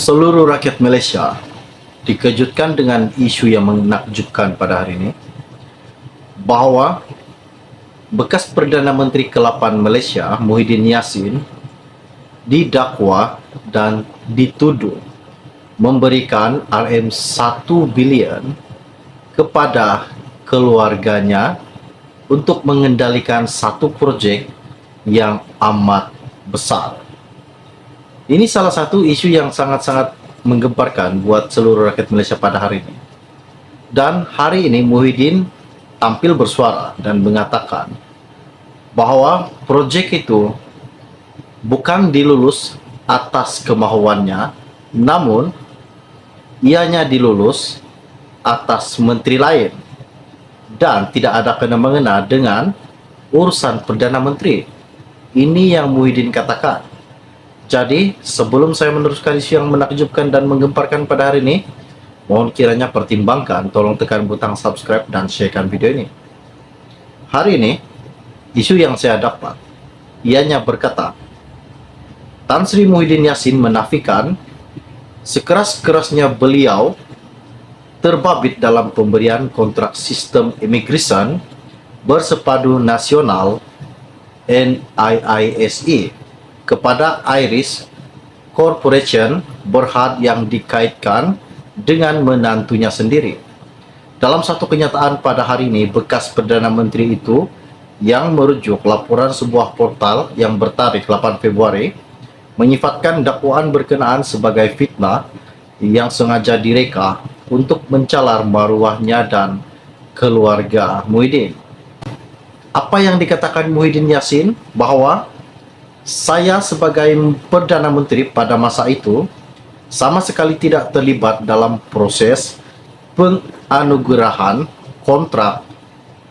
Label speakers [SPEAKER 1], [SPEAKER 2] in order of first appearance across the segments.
[SPEAKER 1] Seluruh rakyat Malaysia dikejutkan dengan isu yang menakjubkan pada hari ini bahawa bekas Perdana Menteri ke-8 Malaysia Muhyiddin Yassin didakwa dan dituduh memberikan RM1 bilion kepada keluarganya untuk mengendalikan satu projek yang amat besar. Ini salah satu isu yang sangat-sangat menggemparkan buat seluruh rakyat Malaysia pada hari ini. Dan hari ini Muhyiddin tampil bersuara dan mengatakan bahawa projek itu bukan dilulus atas kemahuannya, namun ianya dilulus atas menteri lain dan tidak ada kena-mengena dengan urusan Perdana Menteri. Ini yang Muhyiddin katakan. Jadi, sebelum saya meneruskan isu yang menakjubkan dan menggemparkan pada hari ini, mohon kiranya pertimbangkan, tolong tekan butang subscribe dan sharekan video ini. Hari ini, isu yang saya dapat, ianya berkata, Tan Sri Muhyiddin Yassin menafikan sekeras-kerasnya beliau terbabit dalam pemberian kontrak sistem imigresen bersepadu nasional NIISE kepada Iris Corporation Berhad yang dikaitkan dengan menantunya sendiri. Dalam satu kenyataan pada hari ini, bekas Perdana Menteri itu yang merujuk laporan sebuah portal yang bertarikh 8 Februari menyifatkan dakwaan berkenaan sebagai fitnah yang sengaja direka untuk mencalar maruahnya dan keluarga Muhyiddin. Apa yang dikatakan Muhyiddin Yassin bahawa saya sebagai Perdana Menteri pada masa itu sama sekali tidak terlibat dalam proses penganugerahan kontrak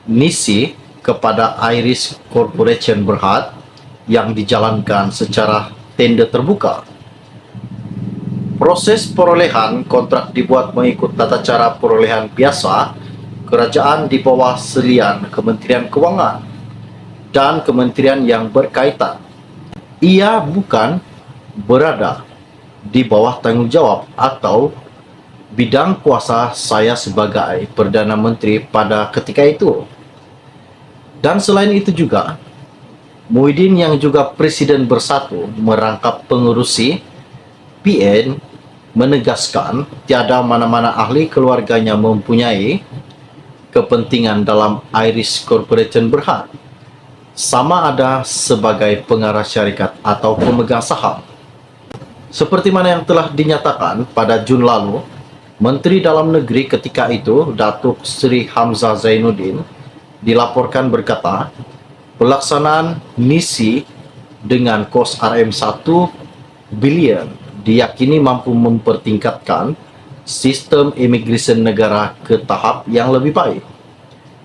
[SPEAKER 1] NISI kepada Iris Corporation Berhad yang dijalankan secara tender terbuka. Proses perolehan kontrak dibuat mengikut tata cara perolehan biasa kerajaan di bawah selian Kementerian Kewangan dan kementerian yang berkaitan. Ia bukan berada di bawah tanggungjawab atau bidang kuasa saya sebagai Perdana Menteri pada ketika itu. Dan selain itu juga, Muhyiddin yang juga Presiden Bersatu merangkap pengurusi PN menegaskan tiada mana-mana ahli keluarganya mempunyai kepentingan dalam Iris Corporation Berhad, sama ada sebagai pengarah syarikat atau pemegang saham. Seperti mana yang telah dinyatakan pada Jun lalu, Menteri Dalam Negeri ketika itu, Datuk Seri Hamzah Zainuddin, dilaporkan berkata, pelaksanaan NISI dengan kos RM1 bilion diyakini mampu mempertingkatkan sistem imigresen negara ke tahap yang lebih baik.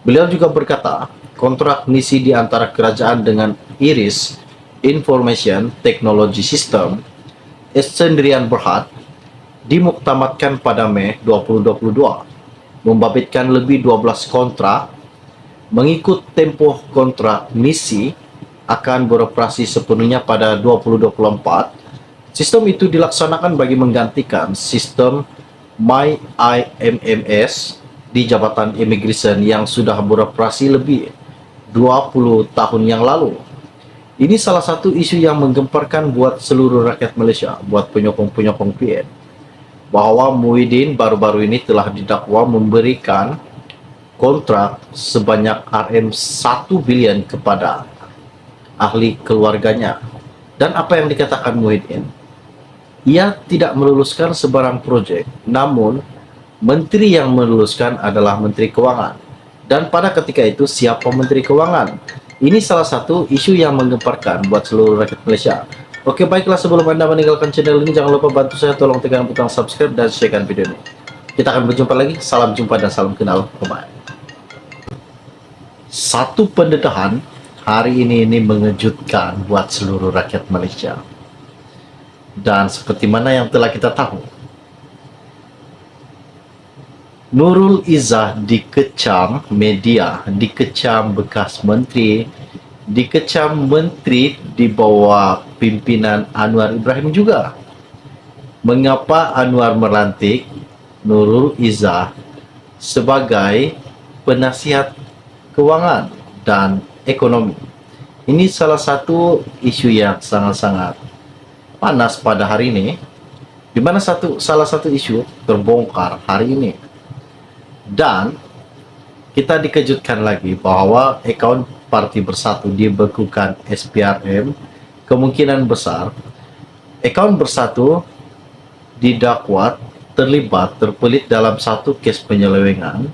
[SPEAKER 1] Beliau juga berkata, kontrak NISI di antara kerajaan dengan Iris Information Technology System Sdn Berhad dimuktamadkan pada Mei 2022, membabitkan lebih 12 kontrak. Mengikut tempoh kontrak NISI akan beroperasi sepenuhnya pada 2024. Sistem itu dilaksanakan bagi menggantikan sistem MyIMMS di Jabatan Imigresen yang sudah beroperasi lebih 20 tahun yang lalu. Ini salah satu isu yang menggemparkan buat seluruh rakyat Malaysia, buat penyokong-penyokong PN, bahawa Muhyiddin baru-baru ini telah didakwa memberikan kontrak sebanyak RM1 bilion kepada ahli keluarganya. Dan apa yang dikatakan Muhyiddin? Ia tidak meluluskan sebarang projek, namun menteri yang meluluskan adalah Menteri Kewangan. Dan pada ketika itu, siapa Menteri Kewangan? Ini salah satu isu yang menggemparkan buat seluruh rakyat Malaysia. Oke, baiklah, sebelum Anda meninggalkan channel ini, jangan lupa bantu saya, tolong tekan butang subscribe dan sharekan video ini. Kita akan berjumpa lagi. Salam jumpa dan salam kenal. Bye-bye. Satu pendedahan hari ini mengejutkan buat seluruh rakyat Malaysia. Dan seperti mana yang telah kita tahu, Nurul Izzah dikecam media, dikecam bekas menteri, dikecam menteri di bawah pimpinan Anwar Ibrahim juga. mengapa Anwar melantik Nurul Izzah sebagai penasihat keuangan dan ekonomi. Ini salah satu isu yang sangat-sangat panas pada hari ini, di mana salah satu isu terbongkar hari ini. Dan kita dikejutkan lagi bahwa akaun Parti Bersatu dibekukan SPRM. Kemungkinan besar akaun Bersatu didakwa terpelit dalam satu kes penyelewengan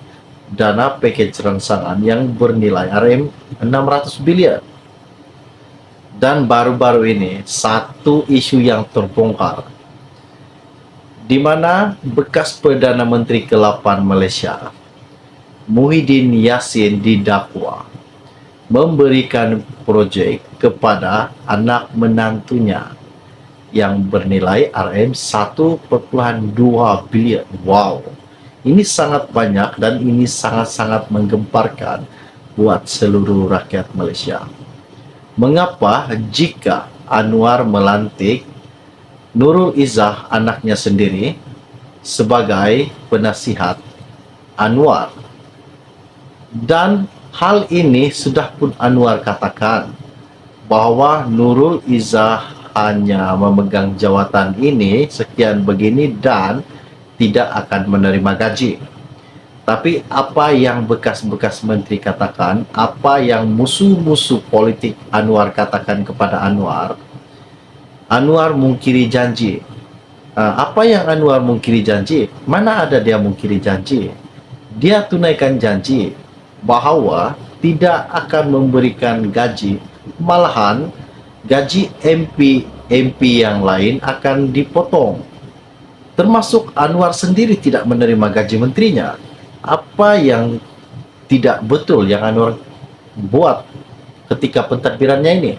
[SPEAKER 1] dana package rangsangan yang bernilai Rm600 bilion. Dan baru-baru ini satu isu yang terbongkar, di mana bekas Perdana Menteri ke-8 Malaysia Muhyiddin Yassin didakwa memberikan proyek kepada anak menantunya yang bernilai Rm1.2 bilion. Wow, ini sangat banyak dan ini sangat-sangat menggemparkan buat seluruh rakyat Malaysia. Mengapa jika Anwar melantik Nurul Izzah anaknya sendiri sebagai penasihat Anwar? Dan hal ini sudah pun Anwar katakan bahwa Nurul Izzah hanya memegang jawatan ini sekian begini dan tidak akan menerima gaji. Tapi apa yang bekas-bekas menteri katakan, apa yang musuh-musuh politik Anwar katakan kepada Anwar, Anwar mungkiri janji. Apa yang Anwar mungkiri janji? Mana ada dia mungkiri janji? Dia tunaikan janji bahwa tidak akan memberikan gaji, malahan gaji MP yang lain akan dipotong. Termasuk Anwar sendiri tidak menerima gaji menterinya. Apa yang tidak betul yang Anwar buat ketika pentadbirannya ini?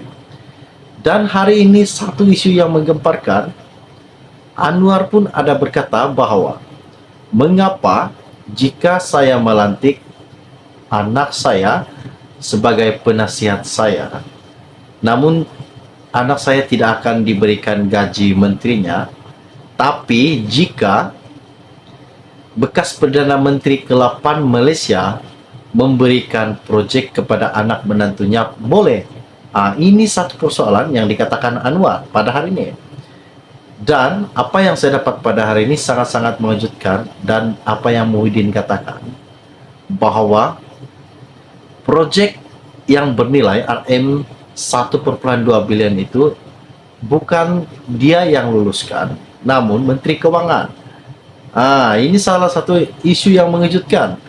[SPEAKER 1] Dan hari ini satu isu yang menggemparkan, Anwar pun ada berkata bahwa mengapa jika saya melantik anak saya sebagai penasihat saya, namun anak saya tidak akan diberikan gaji menterinya, tapi jika bekas Perdana Menteri ke-8 Malaysia memberikan proyek kepada anak menantunya, boleh. Ini satu persoalan yang dikatakan Anwar pada hari ini. Dan apa yang saya dapat pada hari ini sangat-sangat mengejutkan, dan apa yang Muhyiddin katakan, bahwa proyek yang bernilai Rm1.2 bilion itu bukan dia yang luluskan, namun Menteri Keuangan. Ini salah satu isu yang mengejutkan.